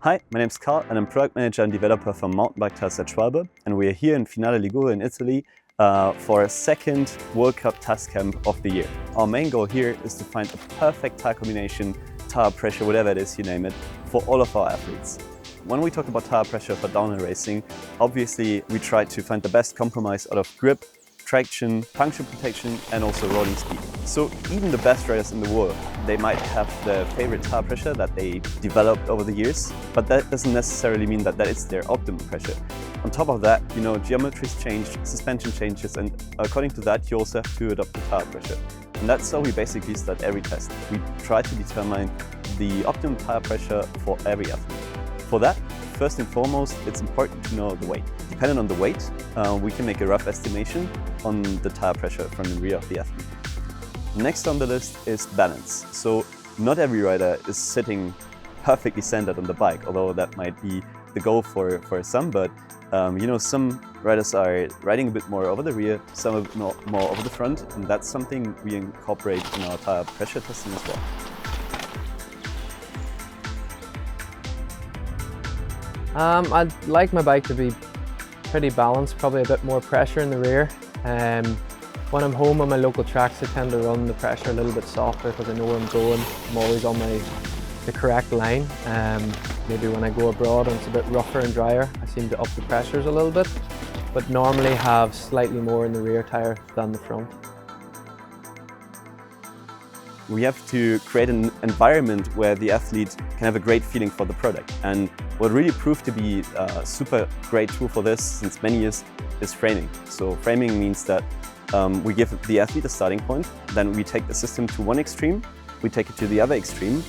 Hi, my name is Carl and I'm product manager and developer for mountain bike tires at Schwalbe, and we are here in Finale Ligure in Italy for a second World Cup test camp of the year. Our main goal here is to find a perfect tire combination, tire pressure, whatever it is, you name it, for all of our athletes. When we talk about tire pressure for downhill racing, obviously we try to find the best compromise out of grip, traction, puncture protection and also rolling speed. So even the best riders in the world, they might have their favorite tire pressure that they developed over the years, but that doesn't necessarily mean that is their optimal pressure. On top of that, geometry's changed, suspension changes, and according to that, you also have to adopt the tire pressure. And that's how we basically start every test. We try to determine the optimum tire pressure for every athlete. For that, first and foremost, it's important to know the weight. Depending on the weight, we can make a rough estimation on the tire pressure from the rear of the athlete. Next on the list is balance. So not every rider is sitting perfectly centered on the bike, although that might be the goal for some, but some riders are riding a bit more over the rear, some a bit more over the front, and that's something we incorporate in our tire pressure testing as well. I'd like my bike to be pretty balanced, probably a bit more pressure in the rear. When I'm home on my local tracks, I tend to run the pressure a little bit softer because I know where I'm going. I'm always on the correct line. Maybe when I go abroad and it's a bit rougher and drier, I seem to up the pressures a little bit, but normally have slightly more in the rear tyre than the front. We have to create an environment where the athlete can have a great feeling for the product. And what really proved to be a super great tool for this since many years is framing. So framing means that we give the athlete a starting point, then we take the system to one extreme, we take it to the other extreme,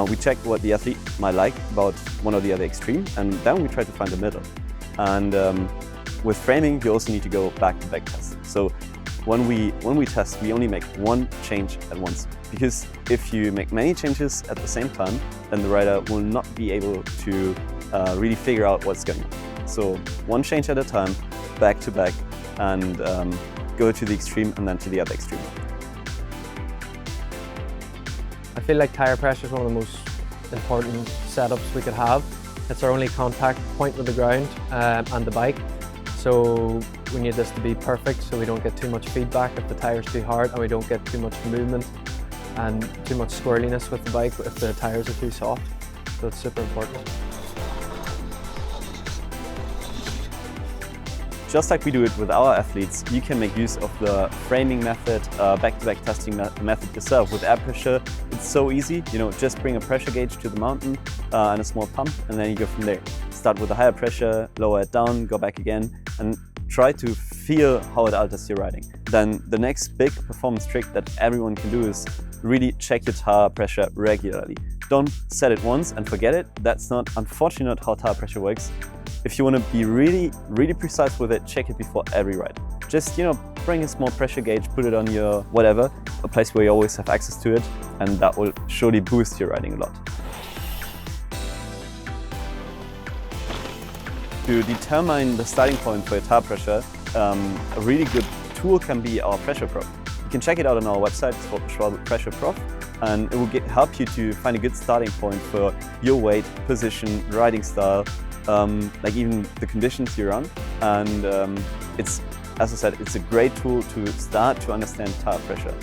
we check what the athlete might like about one or the other extreme, and then we try to find the middle. And with framing, you also need to go back-to-back test. So when we test, we only make one change at once. Because if you make many changes at the same time, then the rider will not be able to really figure out what's going on. So one change at a time, back to back, and go to the extreme and then to the other extreme. I feel like tyre pressure is one of the most important setups we could have. It's our only contact point with the ground and the bike. So we need this to be perfect so we don't get too much feedback if the tyre's too hard, and we don't get too much movement and too much squirreliness with the bike if the tyres are too soft. So it's super important. Just like we do it with our athletes, you can make use of the framing method, back-to-back testing method yourself. With air pressure, it's so easy. Just bring a pressure gauge to the mountain and a small pump, and then you go from there. Start with a higher pressure, lower it down, go back again, and try to feel how it alters your riding. Then the next big performance trick that everyone can do is really check your tire pressure regularly. Don't set it once and forget it. That's not, unfortunately, not how tire pressure works. If you want to be really, really precise with it, check it before every ride. Just, bring a small pressure gauge, put it on your whatever, a place where you always have access to it, and that will surely boost your riding a lot. To determine the starting point for your tire pressure, a really good tool can be our pressure prof. You can check it out on our website. It's called Schwalbe Pressure Prof, and it will help you to find a good starting point for your weight, position, riding style, like even the conditions you're on. And it's, as I said, it's a great tool to start to understand tire pressure.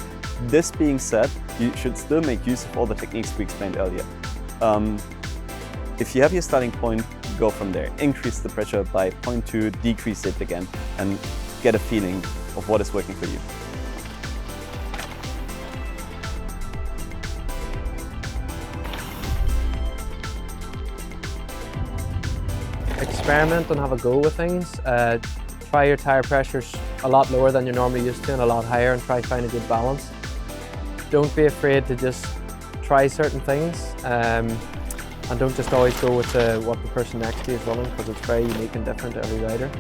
This being said, you should still make use of all the techniques we explained earlier. If you have your starting point, go from there. Increase the pressure by 0.2, decrease it again, and get a feeling of what is working for you. Experiment and have a go with things. Try your tyre pressures a lot lower than you're normally used to and a lot higher, and try to find a good balance. Don't be afraid to just try certain things, and don't just always go with what the person next to you is running, because it's very unique and different to every rider.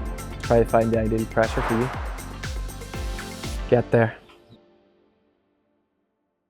Try to find the ideal pressure for you. Get there.